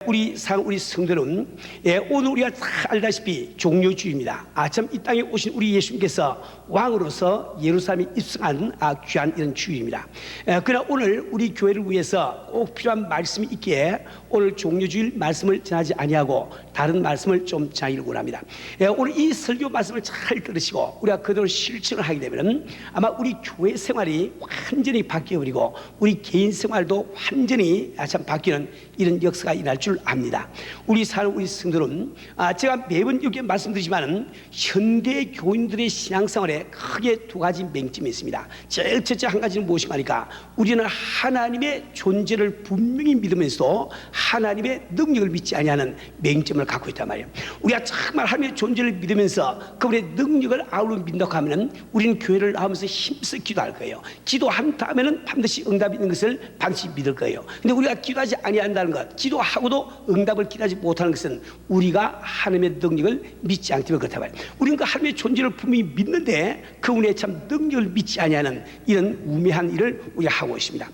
우리 성도는 오늘 우리가 다 알다시피 종료주일입니다. 참 이 땅에 오신 우리 예수님께서 왕으로서 예루살렘에 입성한 귀한 이런 주일입니다. 그러나 오늘 우리 교회를 위해서 꼭 필요한 말씀이 있기에 오늘 종료주일 말씀을 전하지 아니하고 다른 말씀을 좀 전하기를 원합니다. 오늘 이 설교 말씀을 잘 들으시고 우리가 그대로 실천을 하게 되면 아마 우리 교회 생활이 완전히 바뀌어버리고 우리 개인 생활도 완전히 참 바뀌는 이런 역사가 일어날 줄 압니다. 우리 성도는 제가 매번 여기 말씀드리지만 현대 교인들의 신앙생활에 크게 두 가지 맹점이 있습니다. 제일 첫째 한 가지는 무엇인가 하니까 우리는 하나님의 존재를 분명히 믿으면서도 하나님의 능력을 믿지 아니하는 맹점을 갖고 있단 말이에요. 우리가 정말 하나님의 존재를 믿으면서 그분의 능력을 아울러 믿는다고 하면 우리는 교회를 나오면서 힘써 기도할 거예요. 기도한 다음에는 반드시 응답이 있는 것을 반드시 믿을 거예요. 근데 우리가 기도하지 아니한다는 것, 기도하고도 응답을 기대하지 못하는 것은 우리가 하나님의 능력을 믿지 않기 때문에 그렇단 말이에요. 우리는 그 하나님의 존재를 분명히 믿는데 그분의 참 능력을 믿지 아니하는 이런 우매한 일을 우리가 하고 있습니다.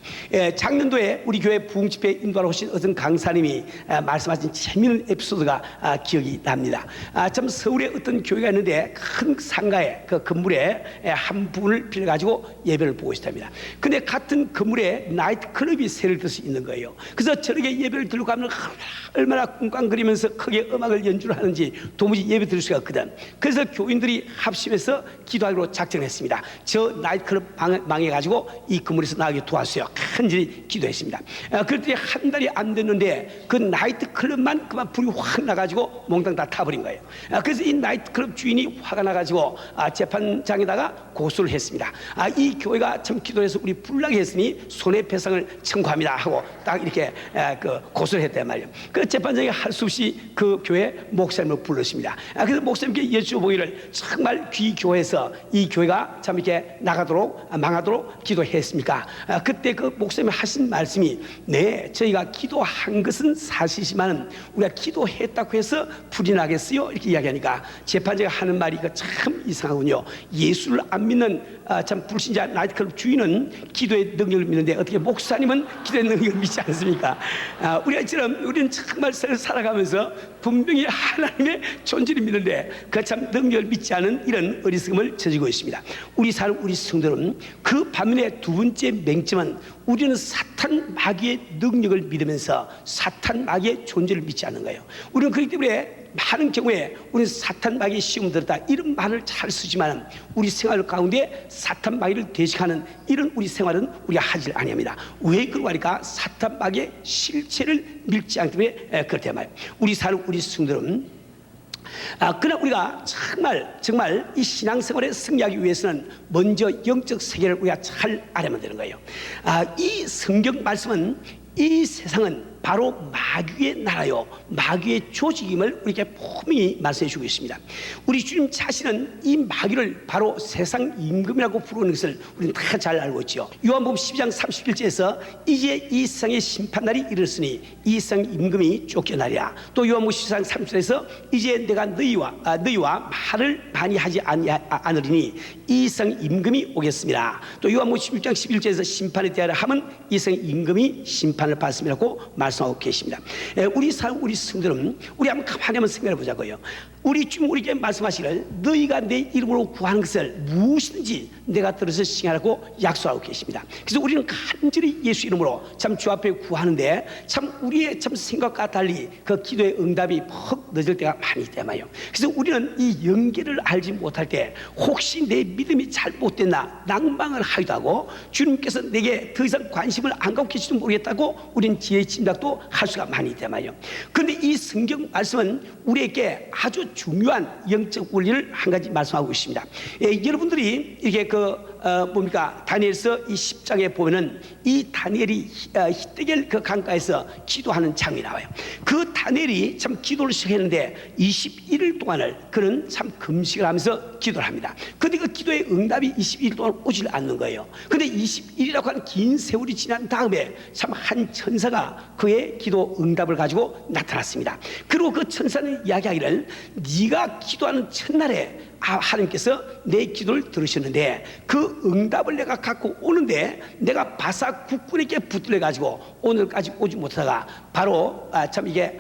작년도에 우리 교회 부흥집회 인도하러 오신 어떤 강사님이 말씀하신 재미있는 에피소드가 기억이 납니다. 참 서울에 어떤 교회가 있는데 큰 상가에 그 건물에 한 부분을 빌려가지고 예배를 보고 있답니다. 근데 같은 건물에 나이트클럽이 세를 들수 있는 거예요. 그래서 저렇게 예배를 들고 가면 얼마나 꿍꽝거리면서 크게 음악을 연주를 하는지 도무지 예배 들을 수가 없거든. 그래서 교인들이 합심해서 기도하기로 작정했습니다. 저 나이트클럽 망해가지고 이 건물에서 나가게 도와주세요. 간절히 기도했습니다. 그랬더니 한 달이 안 됐는데 그 나이트클럽만 그만 불이 확 나가지고 몽땅 다 타버린 거예요. 그래서 이 나이트클럽 주인이 화가 나가지고 재판장에다가 고소를 했습니다. 이 교회가 참 기도해서 우리 불나게 했으니 손해배상을 청구합니다 하고 딱 이렇게 고소를 했단 말이에요. 그 재판장이 할 수 없이 그 교회 목사님을 불렀습니다. 그래서 목사님께 여쭤보기를 정말 귀교해서 이 교회가 참 이렇게 망하도록 기도했습니까? 그때 그 목사님이 하신 말씀이 네, 저희가 기도한 것은 사실이지만 우리가 기도했다고 해서 불이 나겠어요? 이렇게 이야기하니까 재판장이 하는 말이 참 이상하군요. 예수를 안 믿는 참 불신자 나이트클럽 주인은 기도의 능력을 믿는데 어떻게 목사님은 기도의 능력을 믿지 않습니까? 우리는 정말 살아가면서 분명히 하나님의 존재를 믿는데 그 참 능력을 믿지 않은 이런 어리석음을 저지르고 있습니다. 우리 성도는 그 반면에 두 번째 맹점은 우리는 사탄 마귀의 능력을 믿으면서 사탄 마귀의 존재를 믿지 않는 거예요. 우리는 그렇기 때문에 많은 경우에 우리는 사탄 마귀의 시험 들었다 이런 말을 잘 쓰지만 우리 생활 가운데 사탄 마귀를 대식하는 이런 우리 생활은 우리가 하지 아니합니다. 왜 그러고 하니까 사탄 마귀의 실체를 믿지 않기 때문에 그렇단 말이에요. 우리 성도는 그러나 우리가 정말 이 신앙생활에 승리하기 위해서는 먼저 영적 세계를 우리가 잘 알아야만 되는 거예요. 이 성경 말씀은 이 세상은 바로 마귀의 나라요 마귀의 조직임을 우리에게 분명히 말씀해 주고 있습니다. 우리 주님 자신은 이 마귀를 바로 세상 임금이라고 부르는 것을 우리는 다 잘 알고 있죠. 요한복음 12장 31절에서 이제 이 세상의 심판날이 이르렀으니 이 세상 임금이 쫓겨나리라. 또 요한복음 14장 30절에서 이제 내가 너희와 말을 많이 하지 않으리니 이 세상 임금이 오겠습니다. 또 요한복음 16장 11절에서 심판에 대하여 함은 이 세상 임금이 심판을 받습니다고 말씀하고 계십니다. 우리 성도는 우리 한번 가만히 한번 생각해 보자고요. 우리 주님 우리에게 말씀하시기를 너희가 내 이름으로 구하는 것을 무엇이든지 내가 들어서 시행하라고 약속하고 계십니다. 그래서 우리는 간절히 예수 이름으로 참 주 앞에 구하는데 참 우리의 참 생각과 달리 그 기도의 응답이 퍽 늦을 때가 많이 있단 말이에요. 그래서 우리는 이 연계를 알지 못할 때 혹시 내 믿음이 잘못됐나 낭망을 하기도 하고 주님께서 내게 더 이상 관심을 안 갖고 계시지도 모르겠다고 우리는 지혜의 짐작도 할 수가 많이 있단 말이에요. 그런데 이 성경 말씀은 우리에게 아주 중요한 영적 원리를 한 가지 말씀하고 있습니다. 여러분들이 이렇게 다니엘서 이 10장에 보면은 이 다니엘이 히데겔 그 강가에서 기도하는 장면이 나와요. 그 다니엘이 참 기도를 시작했는데 21일 동안을 그는 참 금식을 하면서 기도를 합니다. 그런데 그 기도의 응답이 21일 동안 오질 않는 거예요. 그런데 21일이라고 하는 긴 세월이 지난 다음에 참 한 천사가 그의 기도 응답을 가지고 나타났습니다. 그리고 그 천사는 이야기하기를 네가 기도하는 첫날에 하나님께서 내 기도를 들으셨는데 그 응답을 내가 갖고 오는데 내가 바사 국군에게 붙들려 가지고 오늘까지 오지 못하다가 바로 참 이게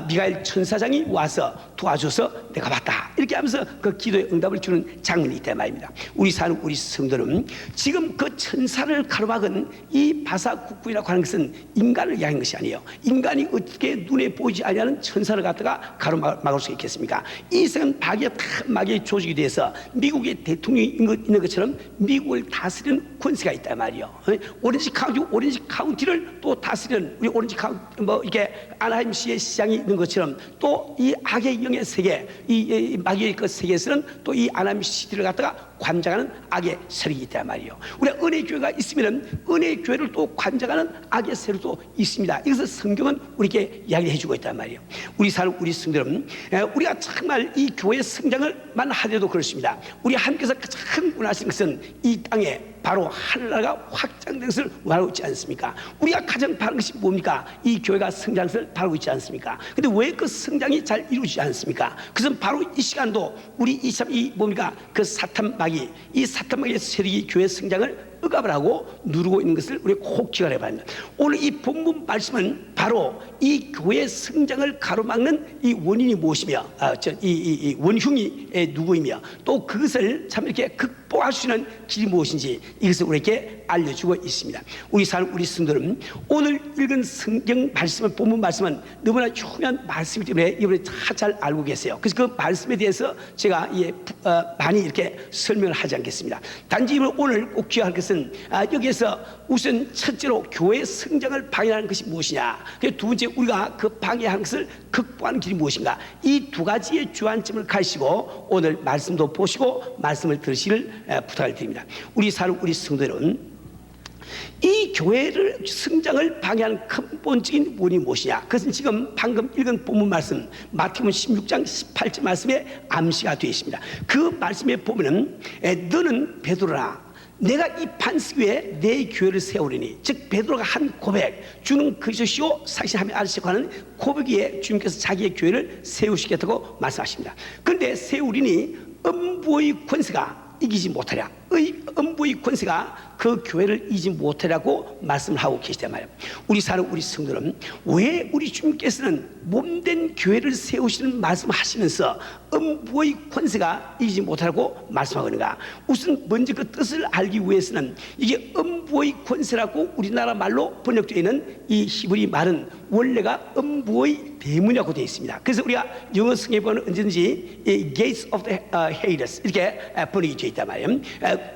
미가엘 천사장이 와서 도와줘서 내가 왔다 이렇게 하면서 그 기도에 응답을 주는 장면이 있단 말입니다. 우리 사는 우리 성도는 지금 그 천사를 가로막은 이 바사 국군이라고 하는 것은 인간을 향한 것이 아니에요. 인간이 어떻게 눈에 보이지 않는 천사를 갖다가 가로막을 수 있겠습니까? 이 세상은 마귀의 조직이 돼서 미국의 대통령이 있는 것처럼 미국을 다스리는 권세가 있단 말이에요. 오렌지 카운티를 또 다스리는 우리 오렌지 카운티 이게 아나하임시의 시장이 있는 것처럼 또 이 악의 영의 세계, 이 마귀의 그 세계에서는 또 이 아나하임시티를 갖다가 관장하는 악의 세력이 있단 말이에요. 우리가 은혜교회가 있으면 은혜교회를 또 관장하는 악의 세력도 있습니다. 이것을 성경은 우리에게 이야기해 주고 있단 말이에요. 우리 사는 우리 성도는 우리가 정말 이 교회의 성장을만 하더라도 그렇습니다. 우리 하나님께서 가장 원하시는 것은 이 땅에 바로 하늘나라가 확장된 것을 원하고 있지 않습니까? 우리가 가장 바라는 것이 뭡니까? 이 교회가 성장을 바라고 있지 않습니까? 근데 왜 그 성장이 잘 이루어지지 않습니까? 그것은 바로 이 시간도 우리 그 사탄마귀, 이 사탄마귀의 세력이 교회 성장을 억압을 하고 누르고 있는 것을 우리 꼭 기억해야 합니다. 오늘 이 본문 말씀은 바로 이 교회 성장을 가로막는 이 원인이 무엇이며 이 원흉이 누구이며 또 그것을 참 이렇게 극복할 수 있는 길이 무엇인지 이것을 우리에게 알려주고 있습니다. 우리 성도는 오늘 읽은 성경 말씀은 본문 말씀은 너무나 중요한 말씀이기 때문에 이번에 다 잘 알고 계세요. 그래서 그 말씀에 대해서 제가 많이 이렇게 설명을 하지 않겠습니다. 단지 오늘 꼭 기억할 것은 여기에서 우선 첫째로 교회 성장을 방해하는 것이 무엇이냐, 두 번째 우리가 그 방해하는 것을 극복하는 길이 무엇인가, 이 두 가지의 주안점을 가지고 오늘 말씀도 보시고 말씀을 들으시길 부탁을 드립니다. 우리 성도들은 이 교회를 성장을 방해하는 근본적인 원인이 무엇이냐, 그것은 지금 방금 읽은 본문 말씀 마태복음 16장 18절 말씀에 암시가 되어 있습니다. 그 말씀에 보면은 너는 베드로라, 내가 이 반석 위에 내 교회를 세우리니, 즉 베드로가 한 고백, 주는 그리스도시요 사실하며 아시고 하는 고백 위에 주님께서 자기의 교회를 세우시겠다고 말씀하십니다. 그런데 세우리니 음부의 권세가 이기지 못하랴, 음부의 권세가 그 교회를 이기지 못하라고 말씀을 하고 계시단 말이에요. 우리 사는 우리 성도는 왜 우리 주님께서는 몸된 교회를 세우시는 말씀을 하시면서 음부의 권세가 이기지 못하라고 말씀하는가? 우선 먼저 그 뜻을 알기 위해서는 이게 음부의 권세라고 우리나라 말로 번역되어 있는 이 히브리 말은 원래가 음부의 대문이라고 되어 있습니다. 그래서 우리가 영어 성경에 보면 언제든지 Gates of the Hades 이렇게 번역이 되어 있단 말이에요.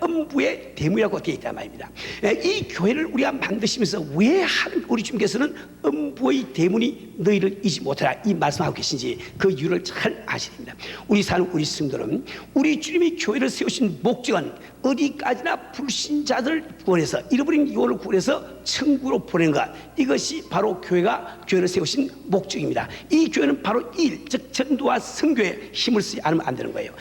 음부의 대문이라고 되어 있단 말입니다. 이 교회를 우리가 만드시면서 왜 우리 주님께서는 음부의 대문이 너희를 이기지 못하라 이 말씀하고 계신지 그 이유를 잘 아셔야 됩니다. 우리 사는 우리 성도는 우리 주님이 교회를 세우신 목적은 어디까지나 불신자들을 구원해서, 잃어버린 영혼을 구원해서 천국으로 보내는 것, 이것이 바로 교회를 세우신 목적입니다. 이 교회는 바로 즉 전도와 선교에 힘을 쓰지 않으면 안 되는 거예요.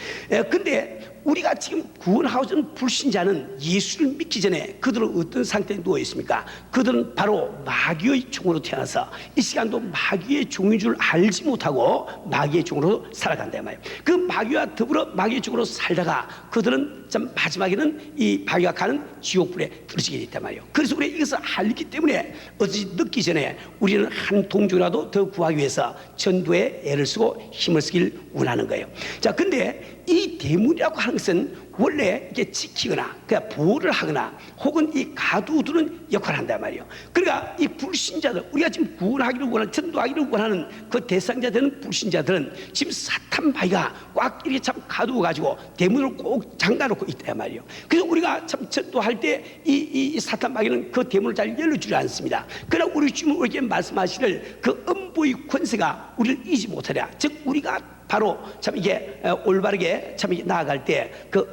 근데 우리가 지금 구원하고자 하는 불신자는 예수를 믿기 전에 그들은 어떤 상태에 누워 있습니까? 그들은 바로 마귀의 종으로 태어나서 이 시간도 마귀의 종인 줄 알지 못하고 마귀의 종으로 살아간다 말이에요. 그 마귀와 더불어 마귀의 종으로 살다가 그들은 참 마지막에는 이 마귀가 가는 지옥불에 떨어지게 됐단 말이에요. 그래서 우리가 이것을 알기 때문에 어찌 늦기 전에 우리는 한 동조라도 더 구하기 위해서 전도에 애를 쓰고 힘을 쓰길 원하는 거예요. 자, 근데 이 대문이라고 하는 것은 원래 이게 지키거나 그냥 보호를 하거나 혹은 이 가두두는 역할을 한단 말이에요. 그러니까 이 불신자들, 우리가 지금 구원하기를 원하는, 전도하기를 원하는 그 대상자들은 불신자들은 지금 사탄 바위가 꽉 이렇게 참 가두어가지고 대문을 꼭 잠가놓고 있다 말이에요. 그래서 우리가 참 전도할 때 이 사탄 바위는 그 대문을 잘 열어주지 않습니다. 그러나 우리 주님은 우리에게 말씀하시를 그 음부의 권세가 우리를 이기지 못하랴, 즉 우리가 바로 참 이게 올바르게 참 나아갈 때 그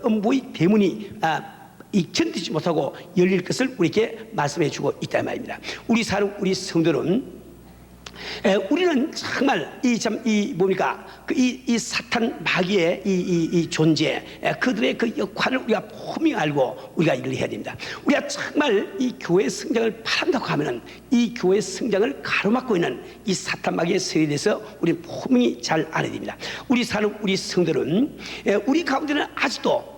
음부의 대문이 견디지 못하고 열릴 것을 우리에게 말씀해 주고 있단 말입니다. 우리 성도는 우리는 정말 이 뭡니까 이 사탄 마귀의 이 존재, 그들의 그 역할을 우리가 분명히 알고 우리가 일을 해야 됩니다. 우리가 정말 이 교회 성장을 바란다고 하면은 이 교회 성장을 가로막고 있는 이 사탄 마귀의 세력에 대해서 우리는 분명히 잘 알아야 됩니다. 우리 사는 우리 성들은 우리 가운데는 아직도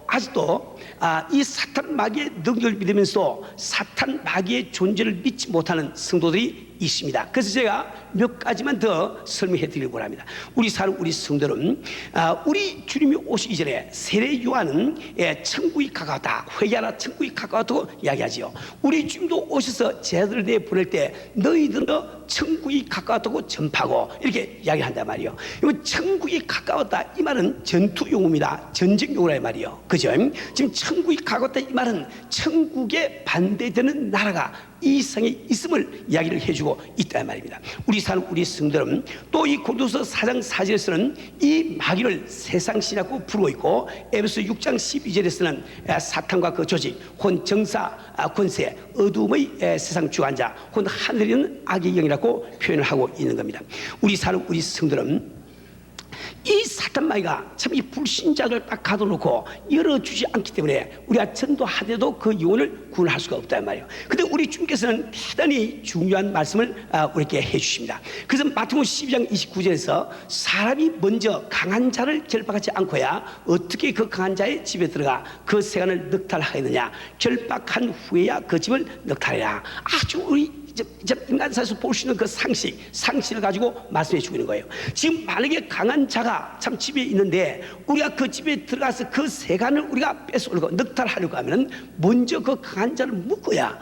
이 사탄 마귀의 능력을 믿으면서 사탄 마귀의 존재를 믿지 못하는 성도들이 있습니다. 그래서 제가 몇 가지만 더 설명해 드리려고 합니다. 우리 사는 우리 성도들은 우리 주님이 오시기 전에 세례 요한은 천국이 가까웠다, 회개하라 천국이 가까웠다고 이야기하지요. 우리 주님도 오셔서 제자들을 내어 보낼 때 너희들은 천국이 가까웠다고 전파하고 이렇게 이야기한단 말이에요. 천국이 가까웠다 이 말은 전투 용어입니다. 전쟁 용어란 말이에요. 그죠? 지금 천국이 가까웠다 이 말은 천국에 반대되는 나라가 이 세상에 있음을 이야기를 해주고 있단 말입니다. 우리 사는 우리 성들은 또 이 고린도서 4장 4절에서는 이 마귀를 세상 신이라고 부르고 있고, 에베소 6장 12절에서는 사탄과 그 조직, 혼 정사 권세, 어둠의 세상 주관자, 혼 하늘에 있는 악의 영이라고 표현을 하고 있는 겁니다. 우리 사는 우리 성들은 이 사탄 마귀가 참 이 불신자를 딱 가둬놓고 열어주지 않기 때문에 우리가 전도하더라도 그 영혼을 구원할 수가 없단 말이에요. 근데 우리 주님께서는 대단히 중요한 말씀을 우리에게 해주십니다. 그래서 마태복음 12장 29절에서 사람이 먼저 강한 자를 결박하지 않고야 어떻게 그 강한 자의 집에 들어가 그 세간을 넉탈하겠느냐, 결박한 후에야 그 집을 넉탈해라. 아주 우리 인간사에서 볼 수 있는 그 상식을 가지고 말씀해 주고 있는 거예요. 지금 만약에 강한 자가 참 집에 있는데 우리가 그 집에 들어가서 그 세간을 우리가 뺏어오려고 넉탈하려고 하면 먼저 그 강한 자를 묶어야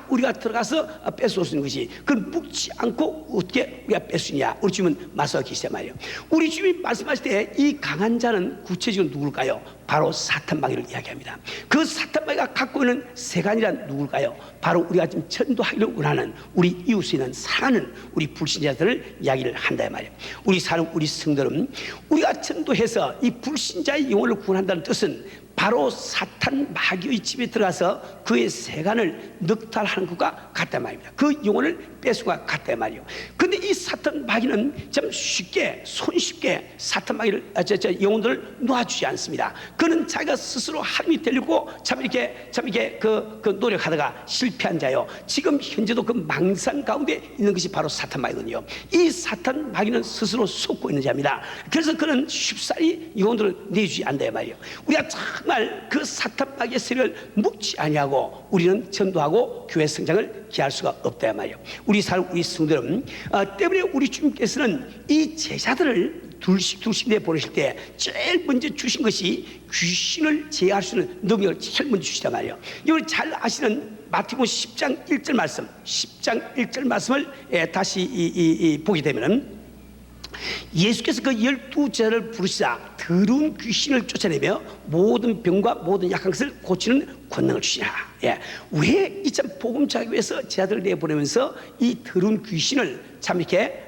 우리가 들어가서 뺏어올 수 있는 것이, 그걸 묶지 않고 어떻게 우리가 뺄 수 있냐, 우리 주님은 말씀하고 계시단 말이에요. 우리 주님이 말씀하실 때 이 강한 자는 구체적으로 누굴까요? 바로 사탄 마귀를 이야기합니다. 그 사탄 마귀가 갖고 있는 세간이란 누굴까요? 바로 우리가 지금 전도하기를 원하는 우리 이웃에 있는 사랑하는 우리 불신자들을 이야기를 한다 말이에요. 우리 사는 우리 성들은 우리가 전도해서 이 불신자의 영혼을 구원한다는 뜻은 바로 사탄 마귀의 집에 들어가서 그의 세간을 넉탈하는 것과 같단 말입니다. 그 영혼을 뺏수가 같단 말이에요. 근데 이 사탄 마귀는 참 손쉽게 사탄 마귀를 영혼들을 놓아주지 않습니다. 그는 자기가 스스로 하나님이 되려고 참 이렇게 그 노력하다가 실패한 자요. 지금 현재도 그 망상 가운데 있는 것이 바로 사탄 마귀거든요. 이 사탄 마귀는 스스로 속고 있는 자입니다. 그래서 그는 쉽사리 영혼들을 내주지 않는다 말이에요. 우리가 정말 그 사탄 마귀의 세력을 묶지 아니하고 우리는 전도하고 교회 성장을 기할 수가 없다 말이에요. 우리 성들은 때문에 우리 주님께서는 이 제자들을 둘씩 내보내실 때 제일 먼저 주신 것이 귀신을 제어할 수 있는 능력을 제일 먼저 주시단 말이에요. 이걸 잘 아시는 마태복음 10장 1절 말씀을 다시 보게 되면은, 예수께서 그 12제자를 부르시자 더러운 귀신을 쫓아내며 모든 병과 모든 약한 것을 고치는 권능을 주시냐. 왜 이 참 복음 전하기 위해서 제자들을 내보내면서 이 더러운 귀신을 참 이렇게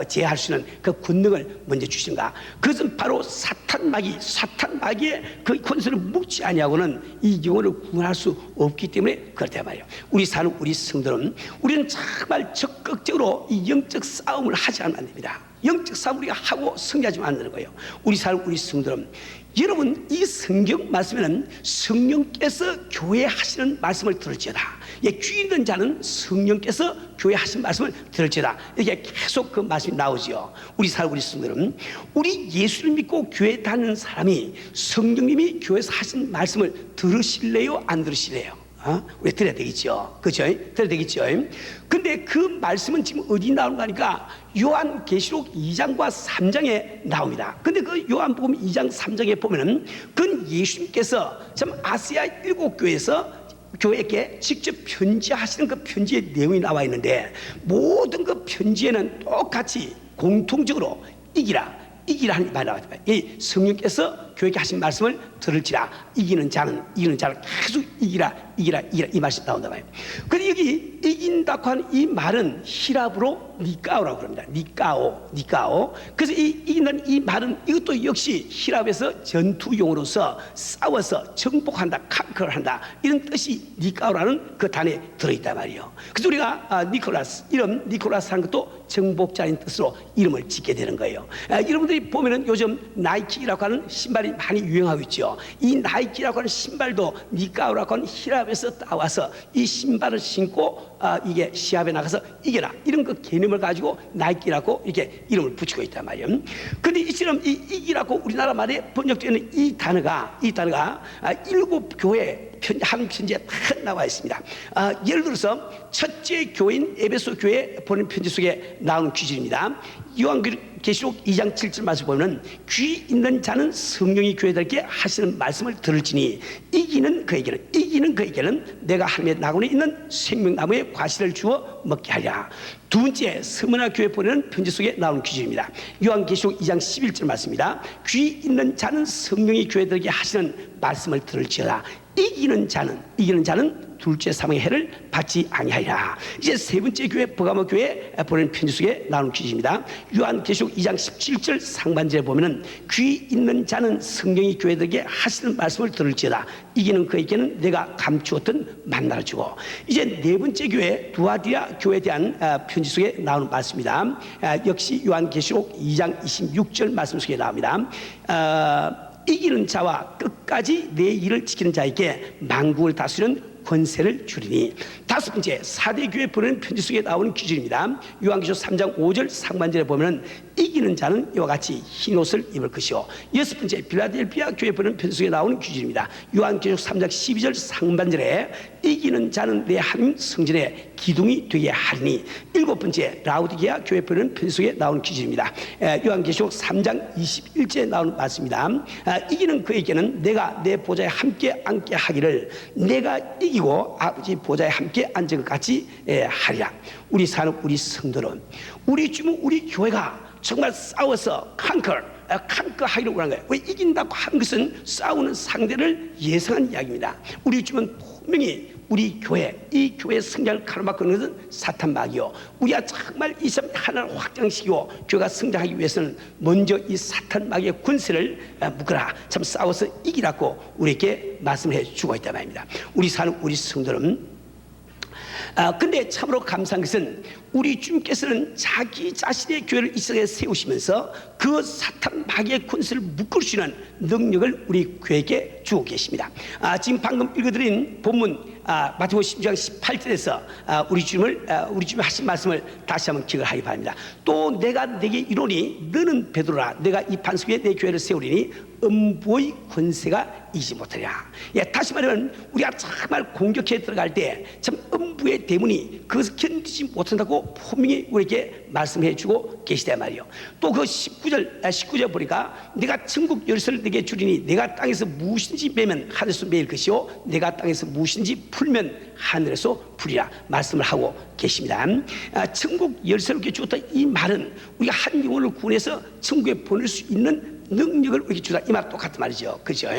제어할 수 있는 그 권능을 먼저 주시는가? 그것은 바로 사탄 마귀의 그 권세를 묶지 아니하고는 이 영혼을 구원할 수 없기 때문에 그렇다 말이에요. 우리 사는 우리 성들은 우리는 정말 적극적으로 이 영적 싸움을 하지 않으면 안 됩니다. 영적 싸움 우리가 하고 승리하지 않는 거예요. 우리 사는 우리 성들은, 여러분 이 성경 말씀에는 성령께서 교회 하시는 말씀을 들을지어다, 귀 있는 자는 성령께서 교회 하시는 말씀을 들을지어다, 이렇게 계속 그 말씀이 나오지요. 우리 사는 우리 성들은, 우리 예수를 믿고 교회 다니는 사람이 성령님이 교회에서 하신 말씀을 들으실래요, 안 들으실래요? 우리 들어야 되겠죠. 그죠? 들어야 되겠죠. 근데 그 말씀은 지금 어디 나오는 거니까 요한계시록 2장과 3장에 나옵니다. 근데 그 요한복음 2장 3장에 보면은 그건 예수님께서 참 아시아 7교회에서 교회에게 직접 편지하시는 그 편지의 내용이 나와 있는데, 모든 그 편지에는 똑같이 공통적으로 이기라 하는 말이 나왔습니다. 이 성령께서 교회에게 하신 말씀을 들을지라. 이기는 자는 계속 이기라 이 말씀이 나온단 말이에요. 근데 여기 이긴다고 하는 이 말은 히랍으로 니까오라고 합니다. 니까오. 그래서 이 이긴다는 이 말은 이것도 역시 히랍에서 전투용으로서 싸워서 정복한다, 컨커한다 이런 뜻이 니까오라는 그 단어에 들어있단 말이에요. 그래서 우리가 이름 니콜라스 하는 것도 정복자인 뜻으로 이름을 짓게 되는 거예요. 여러분들이 보면은 요즘 나이키라고 하는 신발이 많이 유행하고 있죠. 이 나이키라고 하는 신발도 니까오라고 하는 히랍에서 따와서 이 신발을 신고 이게 시합에 나가서 이겨라 이런 그 개념을 가지고 나이키라고 이렇게 이름을 붙이고 있단 말이에요. 그런데 이처럼 이 이기라고 우리나라 말에 번역되는 이 단어가 7교회 한 편지에 다 나와 있습니다. 예를 들어서 첫째 교회인 에베소 교회 보낸 편지 속에 나오는 귀절입니다. 요한계시록 2장 7절 말씀 보면 귀 있는 자는 성령이 교회들에게 하시는 말씀을 들을지니 이기는 그에게는 내가 하나님의 낙원에 있는 생명나무의 과실을 주어 먹게 하리라. 두 번째 스무나 교회 보내는 편지 속에 나오는 귀절입니다. 요한계시록 2장 11절 말씀입니다. 귀 있는 자는 성령이 교회들에게 하시는 말씀을 들을지어다. 이기는 자는 둘째 사망의 해를 받지 아니하리라. 이제 세 번째 교회 버가모 교회 보낸 편지 속에 나오는 귀지입니다. 요한계시록 2장 17절 상반절에 보면은 귀 있는 자는 성령이 교회들에게 하시는 말씀을 들을지어다. 이기는 그에게는 내가 감추었던 만나를 주고. 이제 네 번째 교회 두아디아 교회에 대한 편지 속에 나오는 말씀입니다. 역시 요한계시록 2장 26절 말씀 속에 나옵니다. 이기는 자와 끝까지 내 일을 지키는 자에게 만국을 다스리는 권세를 주리니. 다섯 번째 사대 교회 보내는 편지 속에 나오는 기준입니다. 요한계시록 3장 5절 상반절에 보면 이기는 자는 이와 같이 흰 옷을 입을 것이요. 여섯 번째 빌라델피아 교회 보내는 편지 속에 나오는 기준입니다. 요한계시록 3장 12절 상반절에 이기는 자는 내 하나님 성전의 기둥이 되게 하리니. 일곱 번째 라우디게아 교회 보내는 편지 속에 나오는 기준입니다. 요한계시록 3장 21절에 나오는 말씀입니다. 이기는 그에게는 내가 내 보좌에 함께 앉게 하기를 내가 이기고 아버지 보좌에 함께 앉은 것 같이 하리라. 우리 사는 우리 성도는 우리 주문 우리 교회가 정말 싸워서 컨커하기를 원하는 거예요. 왜 이긴다고 하는 것은 싸우는 상대를 예상한 이야기입니다. 우리 주문 분명히 우리 교회 이 교회의 성장을 가로막고 있는 것은 사탄 마귀요. 우리가 정말 이 삶 하나를 확장시키고 교회가 성장하기 위해서는 먼저 이 사탄 마귀의 권세를 묶어라. 참 싸워서 이기라고 우리에게 말씀을 해주고 있단 말입니다. 우리 사는 우리 성도는 근데 참으로 감사한 것은 우리 주님께서는 자기 자신의 교회를 이 세상에 세우시면서 그 사탄 마귀의 권세를 묶을 수 있는 능력을 우리 교회에게 주고 계십니다. 지금 방금 읽어드린 본문 마태복음 10장 18절에서 우리 주님이 하신 말씀을 다시 한번 기억을 하기 바랍니다. 또 내가 내게 이르노니 너는 베드로라. 내가 이 반석 위에 내 교회를 세우리니 음부의 권세가 이기지 못하리라. 다시 말하면 우리가 정말 공격해 들어갈 때 참 음부의 대문이 그것을 견디지 못한다고 분명히 우리에게 말씀해 주고 계시단 말이에요. 또 그 19절 보니까 내가 천국 열쇠를 내게 주리니 내가 땅에서 무엇인지 매면 하늘에서 매일 것이요 내가 땅에서 무엇인지 풀면 하늘에서 풀이라 말씀을 하고 계십니다. 천국 열쇠를 주었다 이 말은 우리가 한 영혼을 구원해서 천국에 보낼 수 있는 능력을 우리에게 주다 이 말 똑같은 말이죠. 그죠?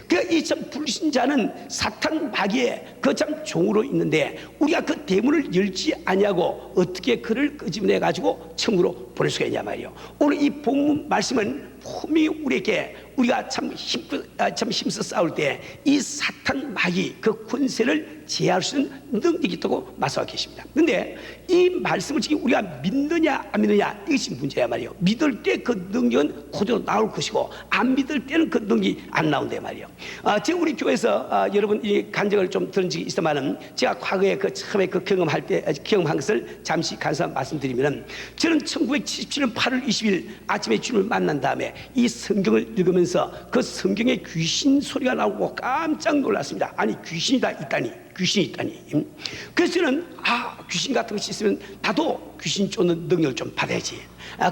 그러니까 이 참 불신자는 사탄 마귀의 그 참 종으로 있는데 우리가 그 대문을 열지 아니하고 어떻게 그를 끄집어내 가지고 천국으로 보낼 수가 있냐 말이에요. 오늘 이 본문 말씀은 분명히 우리에게 우리가 참 힘써 싸울 때 이 사탄 마귀 그 권세를 제어할 수 있는 능력이 있다고 말씀하고 계십니다. 그런데 이 말씀을 지금 우리가 믿느냐 안 믿느냐 이것이 문제야 말이에요. 믿을 때 그 능력은 그대로 나올 것이고 안 믿을 때는 그 능력이 안 나온단 말이에요. 제가 우리 교회에서 여러분 이 간증을 좀 들은 적이 있지만은 제가 과거에 그 처음에 그 경험한 것을 잠시 간사 말씀드리면은 저는 1977년 8월 20일 아침에 주님을 만난 다음에 이 성경을 읽으면서 그 성경에 귀신 소리가 나오고 깜짝 놀랐습니다. 아니 귀신이 있다니. 그래서 저는 귀신 같은 것이 있으면 나도 귀신 쫓는 능력을 좀 받아야지.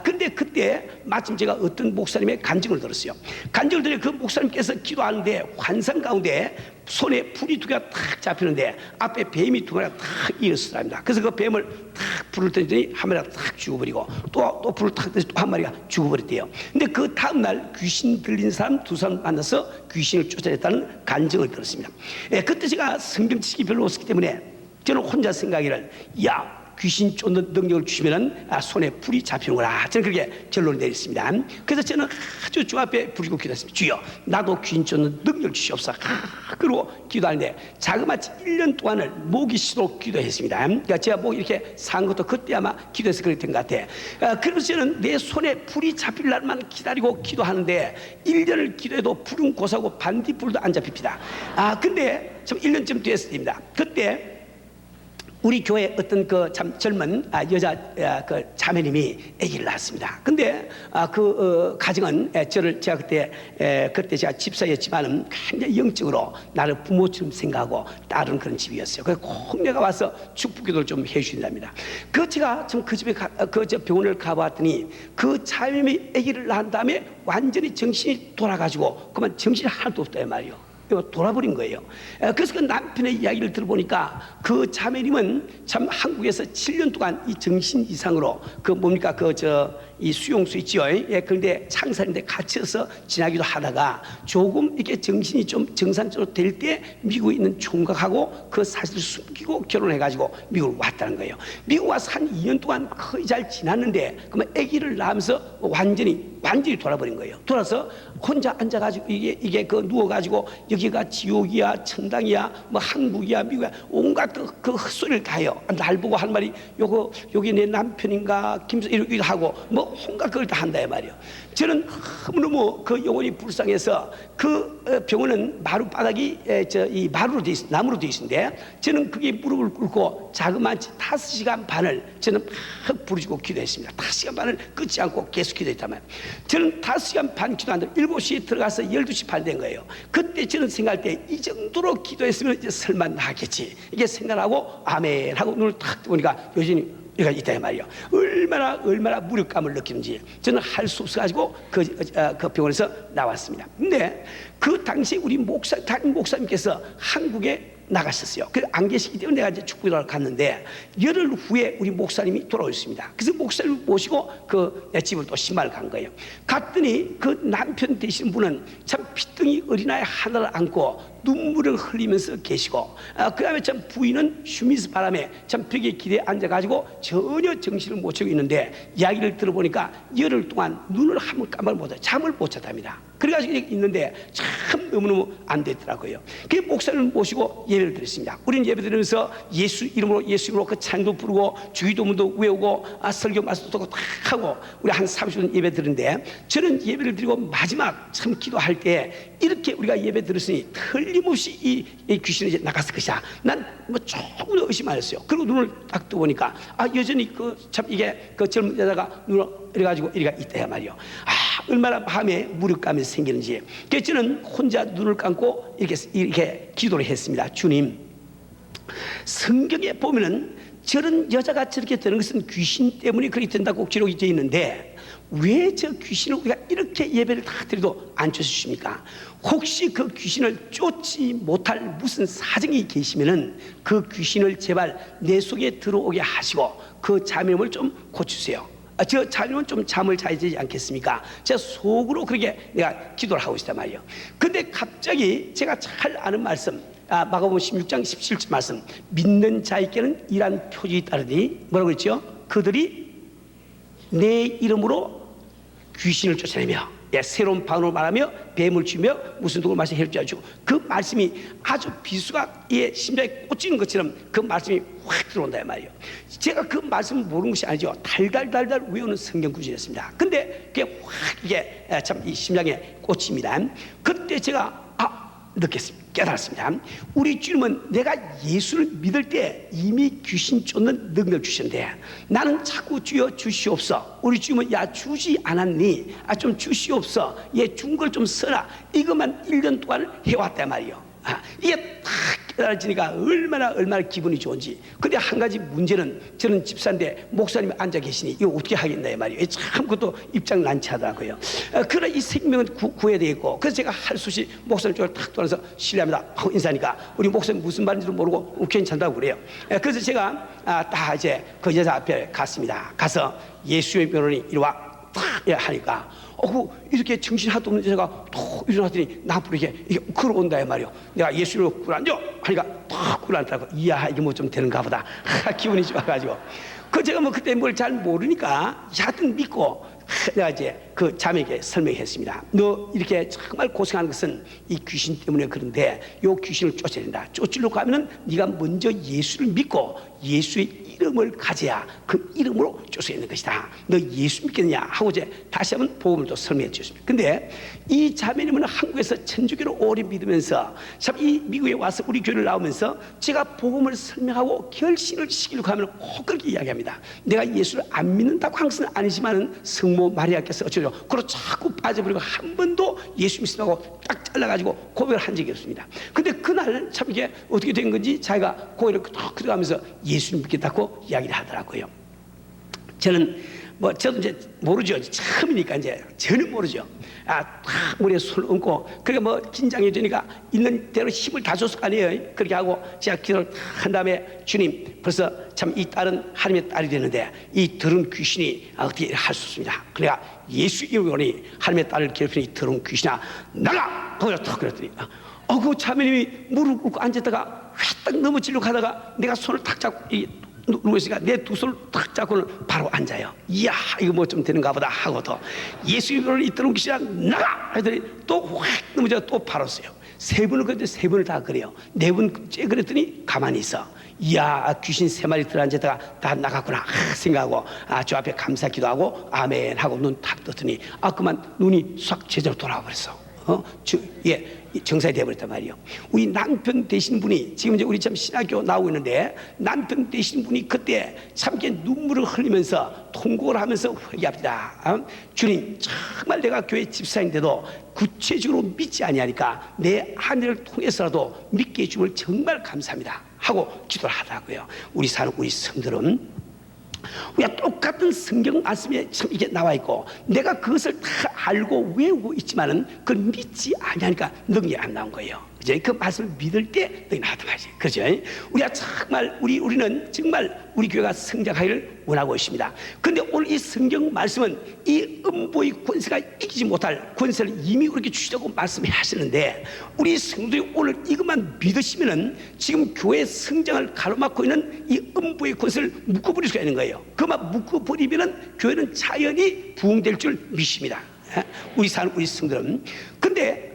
근데 그때 마침 제가 어떤 목사님의 간증을 들었어요. 간증을 들으니 그 목사님께서 기도하는데 환상 가운데 손에 불이 두 개가 탁 잡히는데 앞에 뱀이 두 마리가 탁 일어섰답니다. 그래서 그 뱀을 탁 불을 던지더니 한 마리가 탁 죽어버리고 또 불을 탁 던지더니 또 한 마리가 죽어버렸대요. 근데 그 다음날 귀신 들린 사람 두 사람 만나서 귀신을 쫓아냈다는 간증을 들었습니다. 그때 제가 성경 지식이 별로 없었기 때문에 저는 혼자 생각하기를, 야, 귀신 쫓는 능력을 주시면은 손에 불이 잡히는구나. 저는 그렇게 결론을 내렸습니다. 그래서 저는 아주 주 앞에 부르고 기도했습니다. 주여, 나도 귀신 쫓는 능력을 주시옵소서. 그리고 기도하는데 자그마치 1년 동안을 목이 쉬도록 기도했습니다. 그러니까 제가 목 이렇게 산 것도 그때 아마 기도해서 그랬던 것 같아. 그래서 저는 내 손에 불이 잡힐 날만 기다리고 기도하는데 1년을 기도해도 불은 고사고 반딧불도 안 잡힙니다. 근데 좀 1년쯤 됐습니다. 그때 우리 교회 어떤 그 참 젊은 여자 그 자매님이 아기를 낳았습니다. 근데 그 가정은 제가 그때 제가 집사였지만은 굉장히 영적으로 나를 부모처럼 생각하고 따르는 그런 집이었어요. 그래서 꼭 내가 와서 축복기도를 좀 해주신답니다. 제가 좀 그 집에 저 병원을 가봤더니 그 자매님이 아기를 낳은 다음에 완전히 정신이 돌아가지고 그만 정신이 하나도 없다 이 말이요. 돌아버린 거예요. 그래서 그 남편의 이야기를 들어보니까 그 자매님은 참 한국에서 7년 동안 이 정신 이상으로 이 수용소 있지요. 그런데 창살인데 갇혀서 지나기도 하다가 조금 이렇게 정신이 좀 정상적으로 될 때 미국에 있는 총각하고 그 사실을 숨기고 결혼해가지고 미국을 왔다는 거예요. 미국 와서 한 2년 동안 거의 잘 지났는데 그러면 아기를 낳으면서 완전히 돌아버린 거예요. 돌아서 혼자 앉아가지고 이게 누워가지고 여기가 지옥이야, 천당이야, 뭐 한국이야, 미국이야, 온갖 그 헛소리를 다 해요. 날 보고 한 말이 여기 내 남편인가, 김수 이렇게 하고 뭐 온갖 그걸 다 한다 이 말이에요. 저는 너무너무 그 영혼이 불쌍해서 그 병원은 마루 바닥이 이 마루로 돼 있어, 나무로 돼 있는데 저는 그게 무릎을 꿇고 자그마치 5시간 반을 저는 막 부르짖고 기도했습니다. 5시간 반을 끊지 않고 계속 기도했단 말이에요. 저는 5시간 반 기도하는데 7시에 들어가서 12시 반 된 거예요. 그때 저는 생각할 때 이 정도로 기도했으면 이제 설마 나겠지 이게 생각하고 아멘 하고 눈을 탁 뜨보니까 여전히 이가 있다 이 말이에요. 얼마나 무력감을 느끼는지 저는 할 수 없어가지고 그 병원에서 나왔습니다. 근데 그 당시 우리 담임 목사님께서 한국에 나가셨어요. 그래서 안 계시기 때문에 내가 이제 축구를 갔는데 열흘 후에 우리 목사님이 돌아오셨습니다. 그래서 목사님을 모시고 내 집을 또 신발을 간 거예요. 갔더니 그 남편 되시는 분은 참 피덩이 어린아이 하나를 안고 눈물을 흘리면서 계시고 그 다음에 참 부인은 휴미스 바람에 참 벽에 기대에 앉아가지고 전혀 정신을 못 차리고 있는데 이야기를 들어보니까 열흘 동안 눈을 한번 깜빡 못해요. 잠을 못 잤답니다. 그래가지고 있는데 참 너무너무 안 되더라고요. 그 목사님을 모시고 예배를 드렸습니다. 우리는 예배 드리면서 예수 이름으로 그 찬도 부르고 주기도문도 외우고 설교 말씀도 듣고 다 하고 우리 한 30분 예배 드리는데 저는 예배를 드리고 마지막 참 기도할 때 이렇게 우리가 예배 드렸으니 틀림없이 이 귀신이 이제 나갔을 것이야. 난 뭐 조금 의심 안 했어요. 그리고 눈을 딱 뜨보니까 여전히 참 이게 그 젊은 여자가 눈을 이래가지고 이리가 있다 말이요. 얼마나 마음에 무력감이 생기는지. 그래서 저는 혼자 눈을 감고 이렇게 기도를 했습니다. 주님, 성경에 보면은 저런 여자가 저렇게 되는 것은 귀신 때문에 그렇게 된다고 기록이 되어 있는데 왜 저 귀신을 우리가 이렇게 예배를 다 드려도 안 쫓으십니까? 혹시 그 귀신을 쫓지 못할 무슨 사정이 계시면은 그 귀신을 제발 내 속에 들어오게 하시고 그 자매님을 좀 고치세요. 저 자녀는 좀 잠을 자야 되지 않겠습니까? 제가 속으로 그렇게 내가 기도를 하고 있단 말이에요. 근데 갑자기 제가 잘 아는 말씀, 마가복음 16장 17절 말씀, 믿는 자에게는 이란 표적이 따르니 뭐라고 했죠? 그들이 내 이름으로 귀신을 쫓아내며 새로운 방언으로 말하며 뱀을 쥐며 무슨 독을 마시 해를 쥐어주고 그 말씀이 아주 비수가 심장에 꽂히는 것처럼 그 말씀이 확 들어온다 말이에요. 제가 그 말씀을 모르는 것이 아니죠. 달달 외우는 성경 구절이었습니다. 근데 그게 확 이게 참 이 심장에 꽂힙니다. 그때 제가 느꼈습니다. 깨달았습니다. 우리 주님은 내가 예수를 믿을 때 이미 귀신 쫓는 능력을 주셨는데 나는 자꾸 주여 주시옵소. 우리 주님은 주지 않았니? 좀 주시옵소. 준 걸 좀 써라. 이것만 1년 동안 해왔단 말이에요. 이게 딱 깨달아지니까 얼마나 기분이 좋은지. 근데 한 가지 문제는, 저는 집사인데 목사님이 앉아 계시니 이거 어떻게 하겠나 말이에요. 참 그것도 입장 난처하더라고요. 그러나 이 생명은 구해야 되겠고, 그래서 제가 할 수 없이 목사님 쪽을 탁 돌아서 실례합니다 하고 인사하니까 우리 목사님 무슨 말인지도 모르고 괜찮다고 그래요. 그래서 제가 다 이제 그 여자 앞에 갔습니다. 가서 예수의 변호인이 이리 와 탁 하니까 이렇게 정신 하나도 없는 여자가 톡 일어나더니 나 앞으로 이렇게 걸어온다 말이요. 내가 예수로 꿇어앉아 하니까 탁 꿇어앉다고, 이야 이게 뭐 좀 되는가 보다 기분이 좋아가지고, 제가 뭐 그때 뭘 잘 모르니까 하여튼 믿고 내가 이제 그 자매에게 설명했습니다. 너 이렇게 정말 고생하는 것은 이 귀신 때문에 그런데 요 귀신을 쫓아야 된다. 쫓으려고 하면은 네가 먼저 예수를 믿고 예수의 이름을 가져야 그 이름으로 쫓아야 되는 것이다. 너 예수 믿겠느냐 하고 이제 다시 한번 복음을 또 설명해 주셨습니다. 근데 이 자매님은 한국에서 천주교를 오래 믿으면서 참 이 미국에 와서 우리 교회를 나오면서 제가 복음을 설명하고 결신을 시키려고 하면 꼭 그렇게 이야기합니다. 내가 예수를 안 믿는다고 항상 아니지만은 성모 마리아께서 어쩌죠? 그걸 자꾸 빠져버리고 한 번도 예수 믿으라고 딱 잘라가지고 고백을 한 적이 없습니다. 근데 그날 참 이게 어떻게 된 건지 자기가 고개를 탁 들어가면서 예수 믿겠다고 이야기를 하더라고요. 저도 이제 모르죠. 처음이니까 이제 전혀 모르죠. 탁 머리에 손을 얹고, 그러니까 뭐 긴장해지니까 있는 대로 힘을 다 줬을 거 아니에요. 그렇게 하고 제가 기도를 한 다음에, 주님, 벌써 참 이 딸은 하나님의 딸이 되는데 이 더러운 귀신이 어떻게 할 수 없습니다. 그러니까 예수 이름으로 하나님의 딸을 괴롭히는 이 더러운 귀신아 나가! 거기다 탁 그랬더니 그 자매님이 무릎 꿇고 앉았다가 휘딱 넘어지려고 하다가 내가 손을 탁 잡고 누워 있으니까 내 두 손을 탁 잡고는 바로 앉아요. 이야 이거 뭐 좀 되는가 보다 하고 또 예수 이름으로 이 더러운 귀신아 나가! 하더니 또 확 넘어져 또 바로 써요. 세 번을 그랬더니 세 번을 다 그래요. 네 번째 그랬더니 가만히 있어. 이야 귀신 세 마리 들어앉았다가 다 나갔구나 생각하고 저 앞에 감사 기도하고 아멘 하고 눈 탁 떴더니 그만 눈이 싹 제대로 돌아와 버렸어. 정상이 되어버렸단 말이에요. 우리 남편 되신 분이 지금 이제 우리 참 신학교 나오고 있는데, 남편 되신 분이 그때 참 눈물을 흘리면서 통곡을 하면서 회개합니다. 주님, 정말 내가 교회 집사인데도 구체적으로 믿지 아니하니까 내 아내를 통해서라도 믿게 해줌을 정말 감사합니다 하고 기도를 하더라고요. 우리 사는 우리 성들은 우리가 똑같은 성경 말씀에 참 이게 나와 있고 내가 그것을 다 알고 외우고 있지만은 그걸 믿지 아니하니까 능력이 안 나온 거예요. 그죠? 그 말씀을 믿을 때 너희 나왔단 말이지. 그죠? 우리가 정말 우리는 정말 우리 교회가 성장하기를 원하고 있습니다. 근데 오늘 이 성경 말씀은 이 음보의 권세가 이기지 못할 권세를 이미 우리에게 주시라고 말씀해 하시는데, 우리 성도들이 오늘 이것만 믿으시면은 지금 교회 성장을 가로막고 있는 이 음보의 권세를 묶어버릴 수가 있는 거예요. 그만 묶어버리면은 교회는 자연히 부흥될 줄 믿습니다. 우리 사는 우리 성도들은. 근데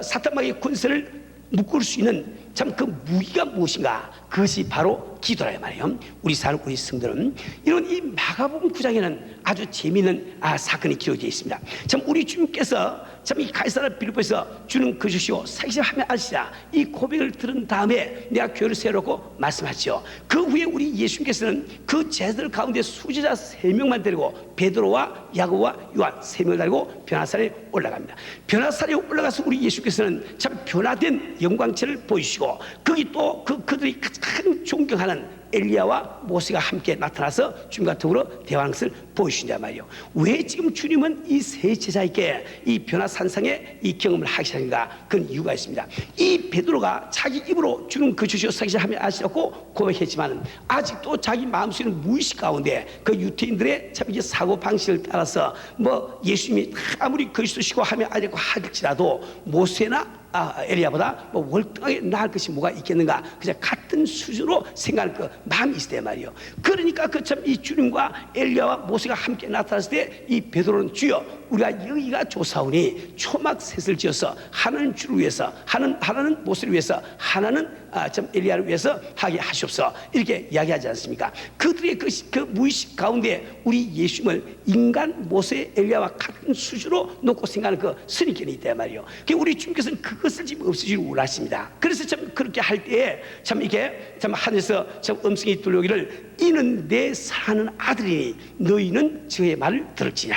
사탄마귀의 권세를 묶을 수 있는 참 그 무기가 무엇인가? 그것이 바로 기도라 말이에요. 우리 사는 우리 성도들은 이런 이 마가복음 9장에는 아주 재미있는 사건이 기록되어 있습니다. 참 우리 주님께서 참 이 가이사랴 빌립보에서 주는 그주시오 사기시하며 아시라 이 고백을 들은 다음에 내가 교회를 세우라고 말씀하시죠. 그 후에 우리 예수님께서는 그 제자들 가운데 수제자 3명만 데리고 베드로와 야고보와 요한 3명을 데리고 변화산에 올라갑니다. 변화산에 올라가서 우리 예수께서는 참 변화된 영광체를 보이시고 거기 또 그들이 가장 존경하는 엘리야와 모세가 함께 나타나서 주님과 더불어 대화하는 것을 보여주신단 말이에요. 왜 지금 주님은 이 세 제자에게 이 변화산상에 이 경험을 하시는가? 그런 이유가 있습니다. 이 베드로가 자기 입으로 주는 그 주시오 사기시하며 아시라고 고백했지만 아직도 자기 마음속에는 무의식 가운데 그 유태인들의 참 이게 사고 방식을 따라서 뭐 예수님이 아무리 그리스도시고 하며 아니고 할지라도 모세나 엘리야보다 뭐 월등하게 나을 것이 뭐가 있겠는가? 그냥 같은 수준으로 생각할 그 마음이 있을 때 말이에요. 그러니까 그 참 이 주님과 엘리야와 모세가 함께 나타났을 때 이 베드로는 주여 우리가 여기가 조사오니 초막 셋을 지어서 하나는 주를 위해서 하나는 모세를 위해서 하나는 참 엘리야를 위해서 하게 하시옵소서 이렇게 이야기하지 않습니까? 그들의 그 무의식 가운데 우리 예수님을 인간 모세 엘리야와 같은 수준으로 놓고 생각하는 그 선입견이 있단 말이에요. 우리 주님께서는 그것을 지금 없애주기를 원하십니다. 그래서 참 그렇게 할 때에 참 이게 참 하늘에서 참 음성이 들려오기를 이는 내 사랑하는 아들이니 너희는 저의 말을 들을지냐.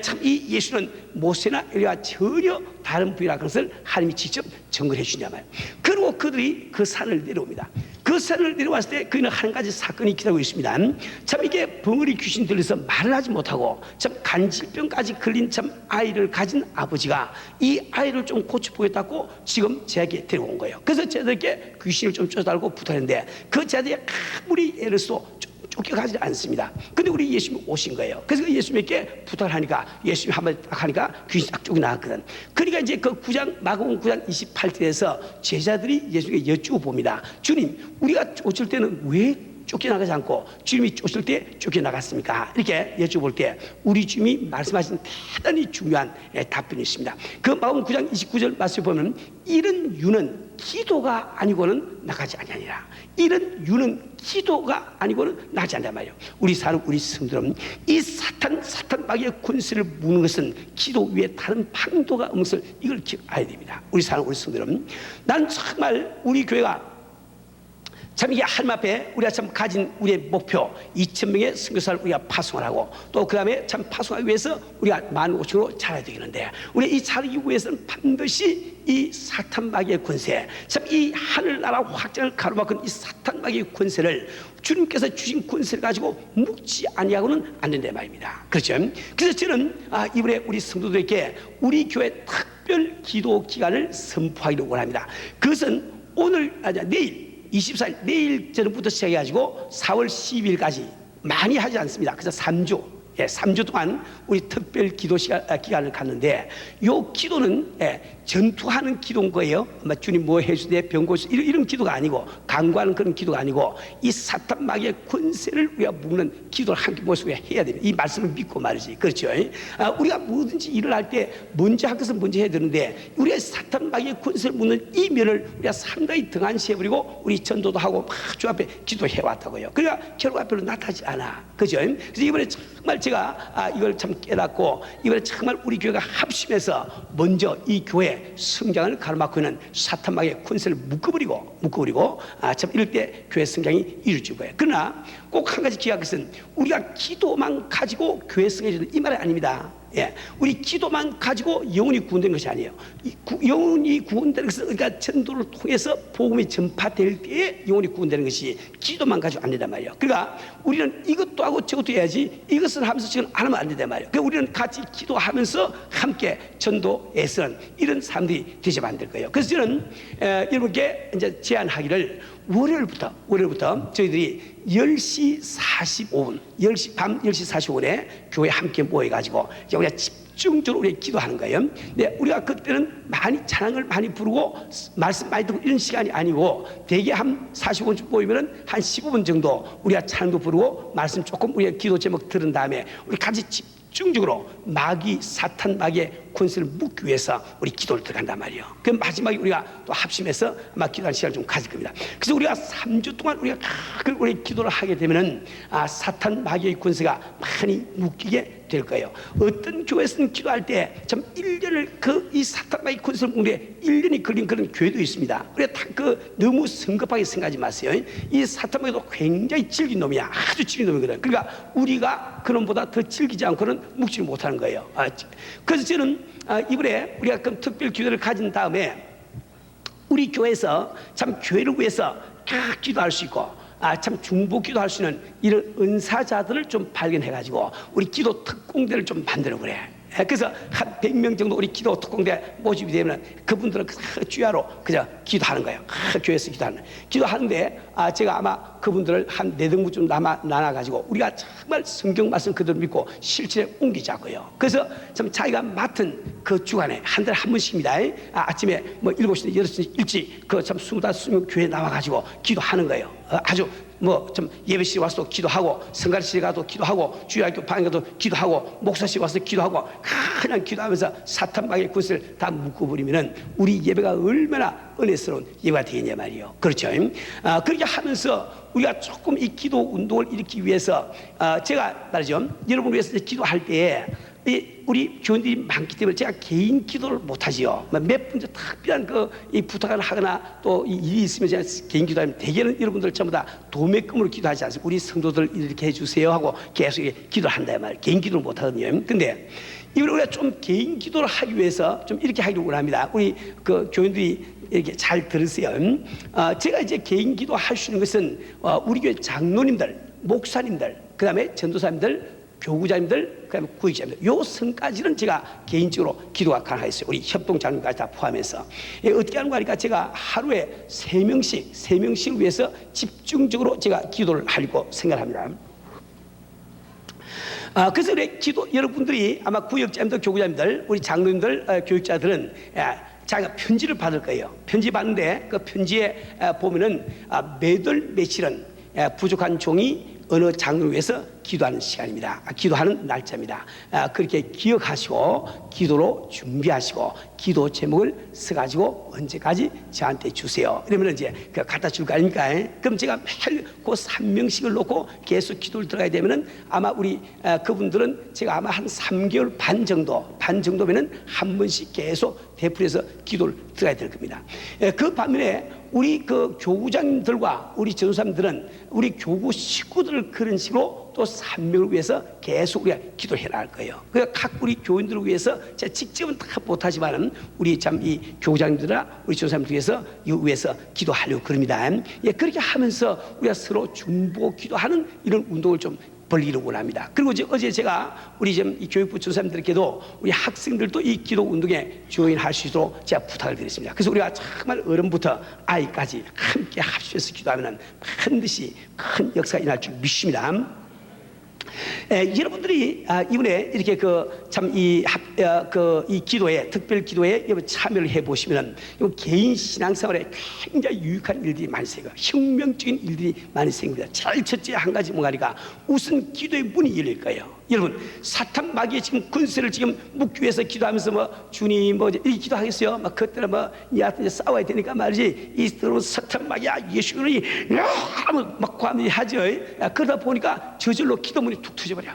참 이 예수는 모세나 엘리야와 전혀 다른 부위라 그것을 하나님이 직접 정글해 주냐 말이에요. 그리고 그들이 그 산을 내려옵니다. 그 산을 내려왔을 때 그는 한 가지 사건이 기다리고 있습니다. 참 이게 벙어리 귀신 들려서 말을 하지 못하고 참 간질병까지 걸린 참 아이를 가진 아버지가 이 아이를 좀 고쳐보겠다고 지금 제에게 데려온 거예요. 그래서 제들에게 귀신을 좀 쫓아달라고 부탁했는데 그 제들이 아무리 애를 써도 쫓겨가지 않습니다. 근데 우리 예수님이 오신 거예요. 그래서 그 예수님께 부탁을 하니까 예수님이 한마디 딱 하니까 귀신이 딱 쫓겨나갔거든. 그러니까 이제 그 9장 마가복음 9장 28절에서 제자들이 예수님께 여쭈어봅니다. 주님, 우리가 쫓을 때는 왜 쫓겨나가지 않고 주님이 쫓을 때 쫓겨나갔습니까? 이렇게 여쭤볼 때 우리 주님이 말씀하신 대단히 중요한 답변이 있습니다. 그 마가복음 9장 29절 말씀을 보면 이런 유는 기도가 아니고는 나가지 아니하니라. 이런 유는 기도가 아니고는 나가지 않단 말이에요. 우리 성도들은 이 사탄 마귀의 권세를 무는 것은 기도 위에 다른 방도가 없는 것을 이걸 기억해야 됩니다. 우리 성도들은 난 정말 우리 교회가 참 이게 하나님 앞에 우리가 참 가진 우리의 목표 2,000명의 선교사를 우리가 파송을 하고 또 그 다음에 참 파송하기 위해서 우리가 15,000으로 자라야 되겠는데 우리 이 자라기 위해서는 반드시 이 사탄 마귀의 권세 참 이 하늘나라 확장을 가로막은 이 사탄 마귀의 권세를 주님께서 주신 권세를 가지고 묵지 아니하고는 안 된다 말입니다. 그렇죠? 그래서 저는 이번에 우리 성도들에게 우리 교회 특별 기도 기간을 선포하기를 원합니다. 그것은 내일 24일 내일 저녁부터 시작해가지고 4월 12일까지 많이 하지 않습니다. 그래서 3주 동안 우리 특별 기도 기간을 갖는데 요 기도는 전투하는 기도인 거예요. 주님 뭐 해주되 병고수 이런 기도가 아니고 강구하는 그런 기도가 아니고 이 사탄 마귀의 권세를 우리가 묵는 기도를 함께 모여서 해야 됩니다. 이 말씀을 믿고 말이지. 그렇죠? 우리가 뭐든지 일을 할 때 먼저 할 것은 먼저 해야 되는데 우리가 사탄 마귀의 권세를 묵는 이 면을 우리가 상당히 등한시해버리고 우리 전도도 하고 막 주 앞에 기도해왔다고요. 그러니까 결과가 별로 나타나지 않아. 그죠? 그래서 이번에 정말 제가 이걸 참 깨닫고 이번에 정말 우리 교회가 합심해서 먼저 이 교회 성장을 가로막고 있는 사탄 마귀의 권세를 묶어버리고 참 이럴 때 교회 성장이 이루어질 거예요. 그러나 꼭 한 가지 기억할 것은 우리가 기도만 가지고 교회 성장이 이 말이 아닙니다. 우리 기도만 가지고 영혼이 구원되는 것이 아니에요. 영혼이 구원되는 것은 그러니까 전도를 통해서 복음이 전파될 때에 영혼이 구원되는 것이 기도만 가지고 안 된단 말이에요. 그러니까 우리는 이것도 하고 저것도 해야지 이것을 하면서 지금 안 하면 안 된단 말이에요. 그러니까 우리는 같이 기도하면서 함께 전도에서는 이런 사람들이 되시면 안 될 거예요. 그래서 저는 여러분께 이제 제안하기를 월요일부터 저희들이 10시 45분 밤 10시 45분에 교회 함께 모여가지고 이제 우리가 집중적으로 우리가 기도하는 거예요. 근데 우리가 그때는 많이 찬양을 많이 부르고 말씀 많이 듣고 이런 시간이 아니고 대개 한 45분 모이면은 한 15분 정도 우리가 찬양도 부르고 말씀 조금 우리가 기도 제목 들은 다음에 우리 같이 집중적으로 사탄 마귀의 권세를 묻기 위해서 우리 기도를 들어간단 말이에요. 그 마지막에 우리가 또 합심해서 아마 기도하는 시간을 좀 가질 겁니다. 그래서 우리가 3주 동안 우리가 우리 기도를 하게 되면은 사탄 마귀의 권세가 많이 묶이게 될 거예요. 어떤 교회에서는 기도할 때 참 1년을 이 사탄 마귀의 권세를 묶는데 1년이 걸린 그런 교회도 있습니다. 우리가 너무 성급하게 생각하지 마세요. 이 사탄 마귀도 굉장히 질긴 놈이야. 아주 질긴 놈이거든. 그러니까 우리가 그놈보다 더 질기지 않고는 묵지를 못하는 거예요. 그래서 저는 이번에 우리가 그 특별 기도를 가진 다음에 우리 교회에서 참 교회를 위해서 기도할 수 있고 참 중보 기도할 수 있는 이런 은사자들을 좀 발견해가지고 우리 기도 특공대를 좀 만들어 그래. 그래서 한 100명 정도 우리 기도 특공대 모집이 되면 그분들은 주야로 그냥 기도하는 거예요. 교회에서 기도하는데 제가 아마 그분들을 한 4등분쯤 나눠가지고 우리가 정말 성경 말씀 그대로 믿고 실천에 옮기자고요. 그래서 참 자기가 맡은 그 주간에 한 달에 한 번씩입니다. 아침에 뭐 7시, 8시 일찍 참 25명 교회 나와가지고 기도하는 거예요. 아주 좀 예배실에 와서 기도하고 성가실에 가도 기도하고 주일학교 방에 가도 기도하고 목사실 와서 기도하고 그냥 기도하면서 사탄 마귀의 권세를 다 묶어버리면은 우리 예배가 얼마나 은혜스러운 예배가 되겠냐 말이에요. 그렇죠? 그렇게 하면서 우리가 조금 이 기도 운동을 일으키기 위해서 제가 말이죠. 여러분을 위해서 기도할 때에 우리 교인들이 많기 때문에 제가 개인 기도를 못하지요. 몇 분 특별한 이 부탁을 하거나 또 일이 있으면 제가 개인 기도하면 대개는 여러분들 전부 다 도매금으로 기도하지 않습니까? 우리 성도들 이렇게 해주세요 하고 계속 기도를 한다 말이에요. 개인 기도를 못하거든요. 근데 이걸 우리가 좀 개인 기도를 하기 위해서 좀 이렇게 하기를 원합니다. 우리 그 교인들이 이렇게 잘 들으세요. 제가 이제 개인 기도 할 수 있는 것은 우리 교회 장로님들, 목사님들, 그 다음에 전도사님들, 교구자님들, 그다음에 구역자님들, 요 선까지는 제가 개인적으로 기도가 가능했어요. 우리 협동장로까지 다 포함해서. 어떻게 하는 거 하니까 제가 하루에 3명씩을 위해서 집중적으로 제가 기도를 하려고 생각합니다. 그래서 우리 기도 여러분들이 아마 구역자님들, 교구자님들, 우리 장로님들, 교육자들은 자기가 편지를 받을 거예요. 편지 받는데 그 편지에 보면은 매달 며칠은 부족한 종이 어느 장로를 위해서 기도하는 시간입니다. 기도하는 날짜입니다. 그렇게 기억하시고 기도로 준비하시고 기도 제목을 써가지고 언제까지 저한테 주세요. 이러면 이제 갖다 줄 거 아닙니까? 그럼 제가 매일 그 3명씩을 놓고 계속 기도를 들어가야 되면은 아마 우리 그분들은 제가 아마 한 3개월 반 정도면은 한 번씩 계속 되풀이해서 기도를 들어가야 될 겁니다. 그 반면에 우리 그 교구장님들과 우리 전도사님들은 우리 교구 식구들을 그런 식으로 또 3명을 위해서 계속 우리가 기도해 나갈 거예요. 그러니까 각 우리 교인들을 위해서 제가 직접은 다 못하지만은 우리 참 이 교구장님들이나 우리 전도사님들 위해서 기도하려고 그럽니다. 그렇게 하면서 우리가 서로 중보 기도하는 이런 운동을 좀 벌리기를 원합니다. 그리고 어제 제가 우리 지금 이 교육부 전사님들께도 우리 학생들도 이 기도 운동에 조인할 수 있도록 제가 부탁을 드렸습니다. 그래서 우리가 정말 어른부터 아이까지 함께 합심해서 기도하면 반드시 큰 역사가 일어날 줄 믿습니다. 여러분들이 이번에 이렇게 이 기도에 특별 기도에 참여를 해 보시면은 개인 신앙생활에 굉장히 유익한 일들이 많이 생겨요. 혁명적인 일들이 많이 생깁니다. 제일 첫째 한 가지 뭐가니까 우선 기도의 문이 열릴 거예요. 여러분 사탄 마귀의 지금 권세를 지금 묵기 위해서 기도하면서 주님 이렇게 기도하겠어요. 그때는 니한테 싸워야 되니까 말이지 이 사탄 마귀야 예수님이 막 고함이 하죠. 그러다 보니까 저절로 기도문이 툭 터져버려.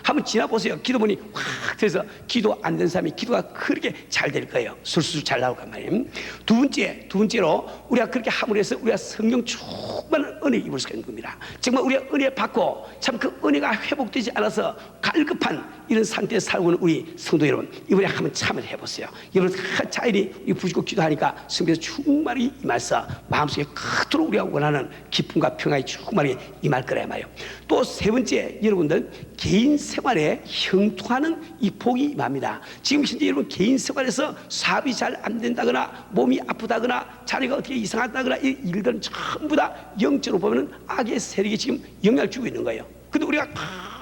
한번 지나보세요. 기도문이 확 터져서 기도 안 된 사람이 기도가 그렇게 잘 될 거예요. 술술 잘 나올 거 말이에요. 두 번째로 우리가 그렇게 함으로 해서 우리가 성령 충만한 은혜 입을 수가 있는 겁니다. 정말 우리가 은혜 받고 참 그 은혜가 회복되지 않아서 갈급한 이런 상태에 살고 있는 우리 성도 여러분, 이번에 한번 참여를 해보세요. 여러분 자연히 부시고 기도하니까 성령에서 충만히 임해서 마음속에 그토록 우리가 원하는 기쁨과 평안이 충만히 임할 거란 말이에요. 또 세 번째, 여러분들 개인 생활에 형통하는 이 복이 임합니다. 지금 현재 여러분 개인 생활에서 사업이 잘 안 된다거나 몸이 아프다거나 자녀가 어떻게 이상하다거나 이 일들은 전부 다 영적으로 보면은 악의 세력이 지금 영향을 주고 있는 거예요. 근데 우리가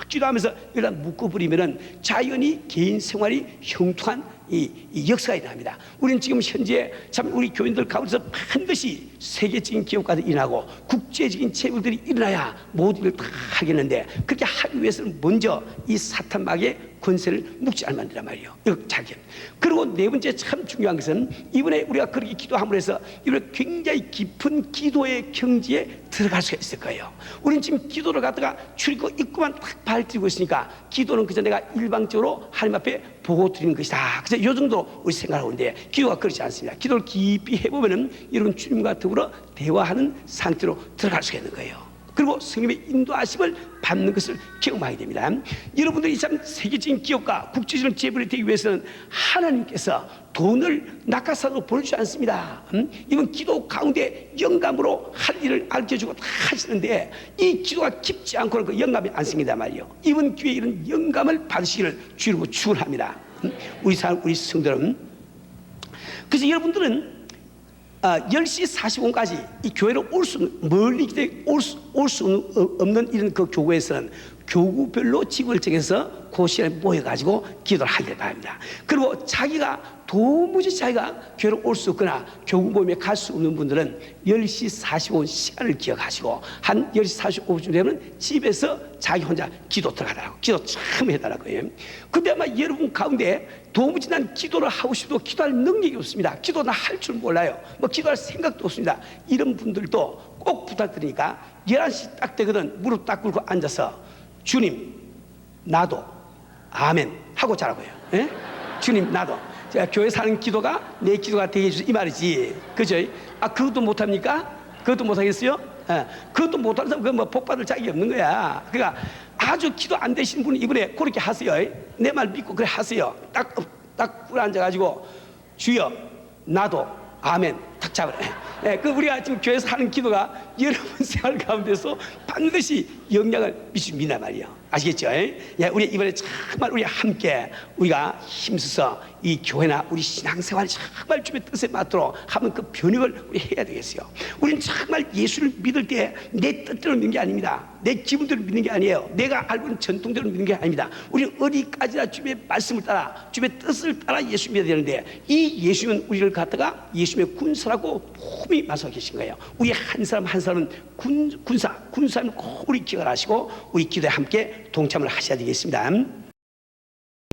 기도하면서 일단 묶어버리면은 자연히 개인 생활이 형통한 이 역사가 일어납니다. 우리는 지금 현재 참 우리 교인들 가운데서 반드시 세계적인 기업가도 일어나고 국제적인 재벌들이 일어나야 모든 걸 다 하겠는데 그렇게 하기 위해서는 먼저 이 사탄 마귀의 권세를 묵지 않으면 안 된단 말이에요. 이거 자기. 그리고 네 번째 참 중요한 것은 이번에 우리가 그렇게 기도함으로 해서 이번에 굉장히 깊은 기도의 경지에 들어갈 수가 있을 거예요. 우리는 지금 기도를 갖다가 출입구 입구만 딱 발들고 있으니까 기도는 그저 내가 일방적으로 하나님 앞에 보고 드리는 것이다. 그래서 이 정도 우리 생각하고 있는데 기도가 그렇지 않습니다. 기도를 깊이 해보면은 여러분 주님과 더불어 대화하는 상태로 들어갈 수가 있는 거예요. 그리고 성령의 인도하심을 받는 것을 경험하게 됩니다. 여러분들이 참 세계적인 기업가, 국제적인 재벌이 되기 위해서는 하나님께서 돈을 낙하산으로 보내주지 않습니다. 이건 기도 가운데 영감으로 할 일을 알려주고 다 하시는데 이 기도가 깊지 않고는 그 영감이 안 생긴단 말이에요. 이번 기회에 이런 영감을 받으시기를 주로 축원합니다. 우리 성도는 그래서 여러분들은 10시 45분까지 이 교회로 멀리 올 수 없는 이런 그 교회에서는 교구별로 집을 정해서 그 시간에 모여가지고 기도를 하길 바랍니다. 그리고 도무지 자기가 교회로 올 수 없거나 교구 모임에 갈 수 없는 분들은 10시 45분 시간을 기억하시고 한 10시 45분쯤 되면 집에서 자기 혼자 기도 들어가더라고. 기도 참 해달라고요. 근데 아마 여러분 가운데 도무지 난 기도를 하고 싶어도 기도할 능력이 없습니다. 기도 나 할 줄 몰라요. 기도할 생각도 없습니다. 이런 분들도 꼭 부탁드리니까 11시 딱 되거든 무릎 딱 꿇고 앉아서 주님 나도 아멘 하고 자라고요. 예? 주님 나도 제가 교회 사는 기도가 내 기도가 되게 해주세요 이 말이지. 그죠? 그것도 못합니까? 그것도 못하겠어요? 예. 그것도 못하는 사람 복 받을 자격이 없는 거야. 그러니까 아주 기도 안 되시는 분은 이번에 그렇게 하세요. 내 말 믿고 그래 하세요. 딱 앉아가지고 주여 나도 아멘 탁 잡으래. 그 우리가 지금 교회에서 하는 기도가 여러분 생활 가운데서 반드시 영향을 미칩니다 말이에요. 아시겠죠? 우리 이번에 정말 우리 함께 우리가 힘써서 이 교회나 우리 신앙생활 정말 주님의 뜻에 맞도록 하면 그 변혁을 우리 해야 되겠어요. 우리는 정말 예수를 믿을 때 내 뜻대로 믿는 게 아닙니다. 내 기분대로 믿는 게 아니에요. 내가 알고 있는 전통대로 믿는 게 아닙니다. 우리는 어디까지나 주님의 말씀을 따라 주님의 뜻을 따라 예수 믿어야 되는데 이 예수는 우리를 갖다가 예수님의 군사라고 폼이 말씀하고 계신 거예요. 우리 한 사람 한 사람은 군사는 꼭 우리 기억을 하시고 우리 기도에 함께 동참을 하셔야 되겠습니다.